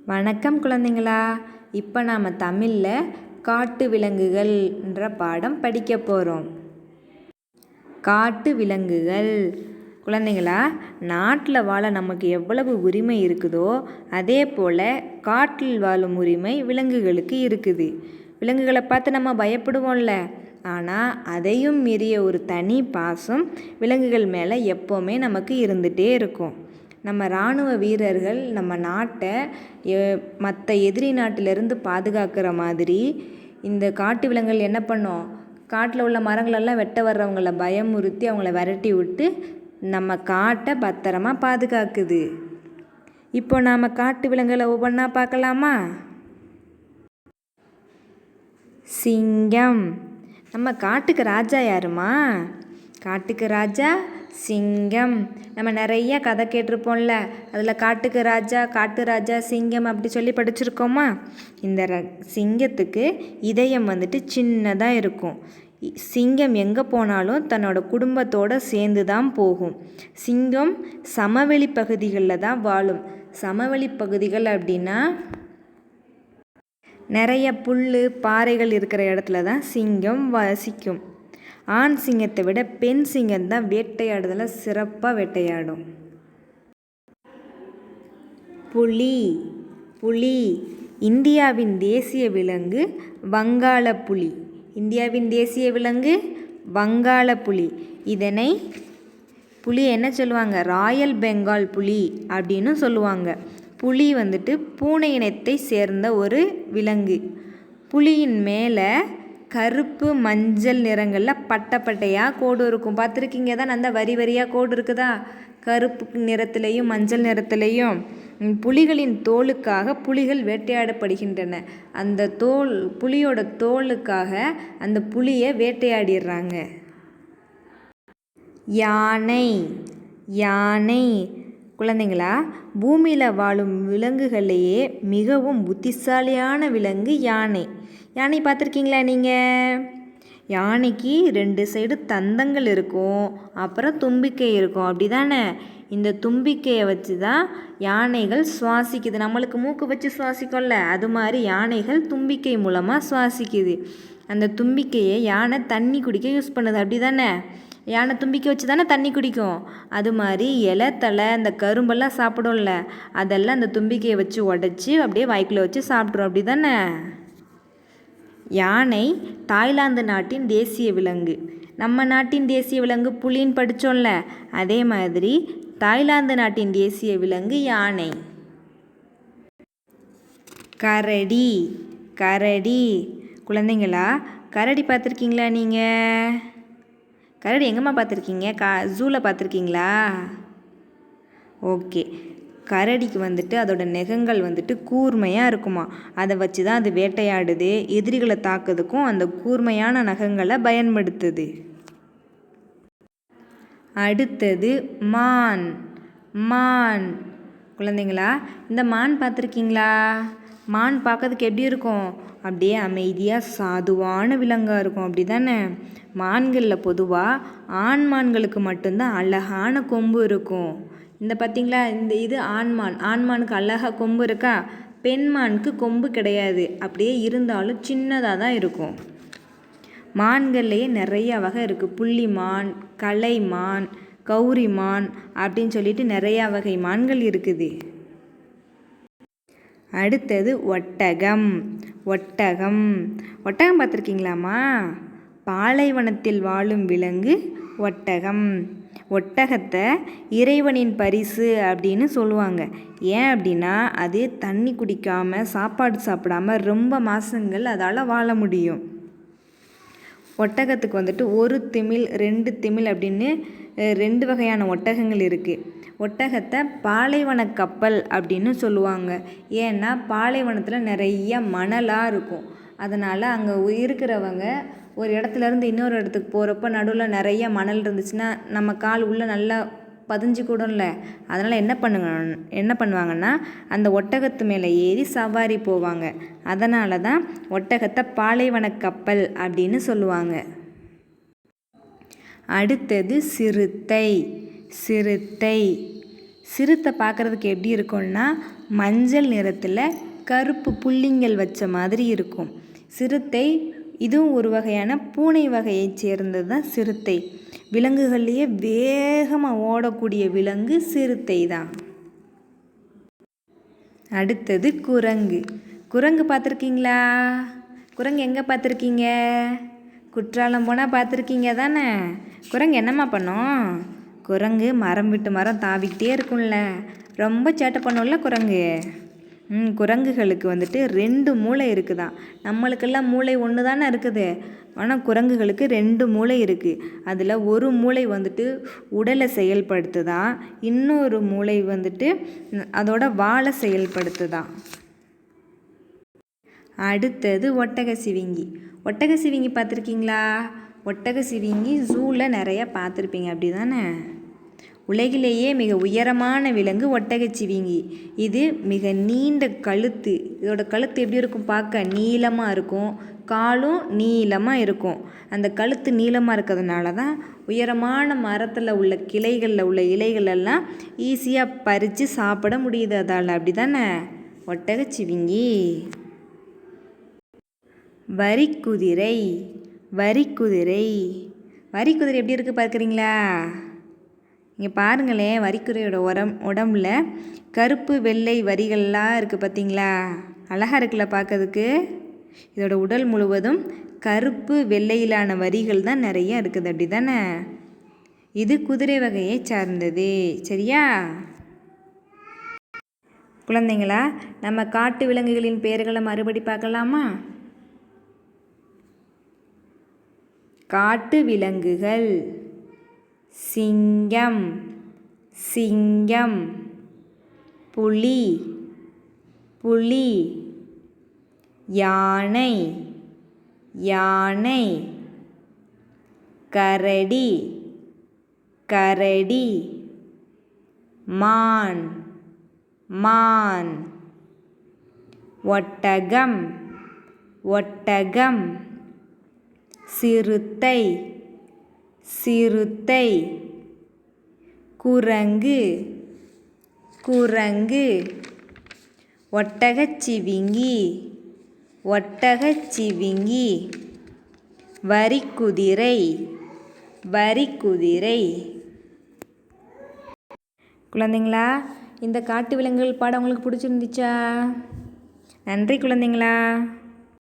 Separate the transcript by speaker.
Speaker 1: வணக்கம் குழந்தைங்களா. இப்போ நாம் தமிழில் காட்டு விலங்குகள்ன்ற பாடம் படிக்க போகிறோம். காட்டு விலங்குகள். குழந்தைங்களா, நாட்டில் வாழ நமக்கு எவ்வளவு உரிமை இருக்குதோ அதே போல் காட்டில் வாழும் உரிமை விலங்குகளுக்கு இருக்குது. விலங்குகளை பார்த்து நம்ம பயப்படுவோம்ல, ஆனால் அதையும் மீறிய ஒரு தனி பாசம் விலங்குகள் மேலே எப்போவுமே நமக்கு இருந்துகிட்டே இருக்கும். நம்ம இராணுவ வீரர்கள் நம்ம நாட்டை மற்ற எதிரி நாட்டிலேருந்து பாதுகாக்கிற மாதிரி இந்த காட்டு விலங்குகள் என்ன பண்ணும், காட்டில் உள்ள மரங்களெல்லாம் வெட்ட வர்றவங்கள பயமுறுத்தி அவங்கள விரட்டி விட்டு நம்ம காட்டை பத்திரமா பாதுகாக்குது. இப்போ நாம் காட்டு விலங்குகளை ஒவ்வொன்றா பார்க்கலாமா? சிங்கம். நம்ம காட்டுக்கு ராஜா யாருமா? காட்டுக்கு ராஜா சிங்கம். நம்ம நிறைய கதை கேட்டிருப்போம்ல, அதில் காட்டுக்கு ராஜா, காட்டு ராஜா, சிங்கம் அப்படி சொல்லி படிச்சிருக்கோமா? இந்த சிங்கத்துக்கு இதயம் சின்னதாக இருக்கும். சிங்கம் எங்கே போனாலும் தன்னோட குடும்பத்தோடு சேர்ந்து தான் போகும். சிங்கம் சமவெளி பகுதிகளில் தான் வாழும். சமவெளி பகுதிகள் அப்படின்னா நிறைய புல் பாறைகள் இருக்கிற இடத்துல தான் சிங்கம் வசிக்கும். ஆண் சிங்கத்தை விட பெண் சிங்கம் தான் வேட்டையாடுதல சிறப்பாக வேட்டையாடும். புலி. புலி இந்தியாவின் தேசிய விலங்கு வங்காள புலி. இந்தியாவின் தேசிய விலங்கு வங்காள புலி. இதனை புலி என்ன சொல்லுவாங்க, ராயல் பெங்கால் புலி அப்படின்னு சொல்லுவாங்க. புலி பூனை இனத்தை சேர்ந்த ஒரு விலங்கு. புலியின் மேலே கருப்பு மஞ்சள் நிறங்களில் பட்டையாக கோடு இருக்கும். பார்த்துருக்கீங்க தான், அந்த வரி வரியாக கோடு இருக்குதா? கருப்பு நிறத்துலேயும் மஞ்சள் நிறத்துலேயும். புலிகளின் தோலுக்காக புலிகள் வேட்டையாடப்படுகின்றன. அந்த புலியோட தோலுக்காக அந்த புலியை வேட்டையாடிடுறாங்க. யானை. யானை. குழந்தைங்களா, பூமியில் வாழும் விலங்குகளையே மிகவும் புத்திசாலியான விலங்கு யானை. யானை பார்த்துருக்கீங்களா நீங்கள்? யானைக்கு 2 சைடு தந்தங்கள் இருக்கும், அப்புறம் தும்பிக்கை இருக்கும், அப்படி தானே? இந்த தும்பிக்கையை வச்சு தான் யானைகள் சுவாசிக்குது. நம்மளுக்கு மூக்கு வச்சு சுவாசிக்கல, அது மாதிரி யானைகள் தும்பிக்கை மூலமாக சுவாசிக்குது. அந்த தும்பிக்கையை யானை தண்ணி குடிக்க யூஸ் பண்ணுது, அப்படி தானே? யானை தும்பிக்கை வச்சு தானே தண்ணி குடிக்கும். அது மாதிரி இலை தலை அந்த கரும்பெல்லாம் சாப்பிடும்ல, அதெல்லாம் அந்த தும்பிக்கையை வச்சு உடச்சி அப்படியே வாய்க்குள்ள வச்சு சாப்பிட்றோம், அப்படி தானே? யானை தாய்லாந்து நாட்டின் தேசிய விலங்கு. நம்ம நாட்டின் தேசிய விலங்கு புலின்னு படித்தோம்ல, அதே மாதிரி தாய்லாந்து நாட்டின் தேசிய விலங்கு யானை. கரடி. கரடி. குழந்தைங்களா, கரடி பார்த்துருக்கீங்களா நீங்கள்? கரடி எங்கேம்மா பார்த்துருக்கீங்க? ஜூவில் பார்த்துருக்கீங்களா? ஓகே. கரடிக்கு அதோட நெகங்கள் கூர்மையாக இருக்குமா. அதை வச்சு தான் அது வேட்டையாடுது. எதிரிகளை தாக்குறதுக்கும் அந்த கூர்மையான நகங்களை பயன்படுத்துது. அடுத்தது மான். மான். குழந்தைங்களா, இந்த மான் பார்த்துருக்கீங்களா? மான் பார்க்கறதுக்கு எப்படி இருக்கும்? அப்படியே அமைதியாக சாதுவான விலங்காக இருக்கும், அப்படி தானே? மான்களில் பொதுவாக ஆண் மான்களுக்கு மட்டும்தான் அழகான கொம்பு இருக்கும். இந்த பார்த்திங்களா, இது ஆண்மான். ஆண்மானுக்கு அழகாக கொம்பு இருக்கா? பெண்மானுக்கு கொம்பு கிடையாது. அப்படியே இருந்தாலும் சின்னதாக தான் இருக்கும். மான்கள்லேயே நிறைய வகை இருக்குது. புள்ளிமான், கலைமான், கௌரிமான் அப்படின்னு சொல்லிட்டு நிறையா வகை மான்கள் இருக்குது. அடுத்தது ஒட்டகம். ஒட்டகம். ஒட்டகம் பார்த்துருக்கீங்களாம்மா? பாலைவனத்தில் வாழும் விலங்கு ஒட்டகம். ஒட்டகத்தை இறைவனின் பரிசு அப்படின்னு சொல்லுவாங்க. ஏன் அப்படின்னா அது தண்ணி குடிக்காமல் சாப்பாடு சாப்பிடாமல் ரொம்ப மாதங்கள் அதால் வாழ முடியும். ஒட்டகத்துக்கு 1 திமில் 2 திமில் அப்படின்னு 2 வகையான ஒட்டகங்கள் இருக்குது. ஒட்டகத்தை பாலைவன கப்பல் அப்படின்னு சொல்லுவாங்க. ஏன்னா பாலைவனத்தில் நிறைய மணலாக இருக்கும். அதனால் அங்கே இருக்கிறவங்க ஒரு இடத்துலேருந்து இன்னொரு இடத்துக்கு போகிறப்ப நடுவில் நிறைய மணல் இருந்துச்சுன்னா நம்ம கால் உள்ளே நல்லா பதிஞ்சு கூடும்ல. அதனால் என்ன பண்ணுவாங்கன்னா அந்த ஒட்டகத்து மேலே ஏறி சவாரி போவாங்க. அதனால தான் ஒட்டகத்தை பாலைவன கப்பல் அப்படின்னு சொல்லுவாங்க. அடுத்தது சிறுத்தை. சிறுத்தை. சிறுத்தை பார்க்குறதுக்கு எப்படி இருக்கும்னா மஞ்சள் நிறத்தில் கருப்பு புள்ளிங்கள் வச்ச மாதிரி இருக்கும். சிறுத்தை இதுவும் ஒரு வகையான பூனை வகையைச் சேர்ந்தது தான் சிறுத்தை. விலங்குகள்லேயே வேகமாக ஓடக்கூடிய விலங்கு சிறுத்தை தான். அடுத்தது குரங்கு. குரங்கு பார்த்துருக்கீங்களா? குரங்கு எங்கே பார்த்துருக்கீங்க? குற்றாலம் போனால் பார்த்துருக்கீங்க தானே? குரங்கு என்னம்மா பண்ணும்? குரங்கு மரம் விட்டு மரம் தாவிக்கிட்டே இருக்கும்ல, ரொம்ப சேட்டை பண்ணும்ல குரங்கு. குரங்குகளுக்கு வந்துட்டு 2 மூளை இருக்குதான். நம்மளுக்கெல்லாம் மூளை ஒன்று தானே இருக்குது, ஆனால் குரங்குகளுக்கு 2 மூளை இருக்குது. அதில் ஒரு மூளை வந்துட்டு உடலை செயல்படுத்துதான், இன்னொரு மூளை வந்துட்டு அதோட வாலை செயல்படுத்துதான். அடுத்தது ஒட்டகச்சிவிங்கி. ஒட்டகச்சிவிங்கி பார்த்துருக்கீங்களா? ஒட்டகச்சிவிங்கி ஜூவில் நிறையா பார்த்துருப்பீங்க அப்படி தானே? உலகிலேயே மிக உயரமான விலங்கு ஒட்டகச்சிவிங்கி. இது மிக நீண்ட கழுத்து. இதோட கழுத்து எப்படி இருக்கும்? பார்க்க நீளமாக இருக்கும், காலும் நீளமாக இருக்கும். அந்த கழுத்து நீளமாக இருக்கிறதுனால தான் உயரமான மரத்தில் உள்ள கிளைகளில் உள்ள இலைகளெல்லாம் ஈஸியாக பறித்து சாப்பிட முடியுது அதால். அப்படி தானே ஒட்டகச்சிவிங்கி. வரிக்குதிரை. வரிக்குதிரை வரிக்குதிரை எப்படி இருக்குது பார்க்குறீங்களா? இங்கே பாருங்களேன், வரிக்குதிரையோட உடம்புல கருப்பு வெள்ளை வரிகள்லாம் இருக்குது பார்த்தீங்களா? அழகாக இருக்குல்ல பார்க்கறதுக்கு. இதோட உடல் முழுவதும் கருப்பு வெள்ளையிலான வரிகள் தான் நிறைய இருக்குது அப்படி தானே? இது குதிரை வகையை சார்ந்தது. சரியா குழந்தைங்களா? நம்ம காட்டு விலங்குகளின் பெயர்களை மறுபடி பார்க்கலாமா? காட்டு விலங்குகள்: சிங்கம், சிங்கம். புலி, புலி. யானை, யானை. கரடி, கரடி. மான், மான். ஒட்டகம், ஒட்டகம். சிறுத்தை, சிறுத்தை. குரங்கு, குரங்கு. ஒட்டகச்சிவிங்கி, ஒட்டகச்சிவிங்கி. வரிக்குதிரை, வரிக்குதிரை. குழந்தைங்களா, இந்த காட்டு விலங்குகள் பாடம் உங்களுக்கு பிடிச்சிருந்துச்சா? நன்றி குழந்தைங்களா.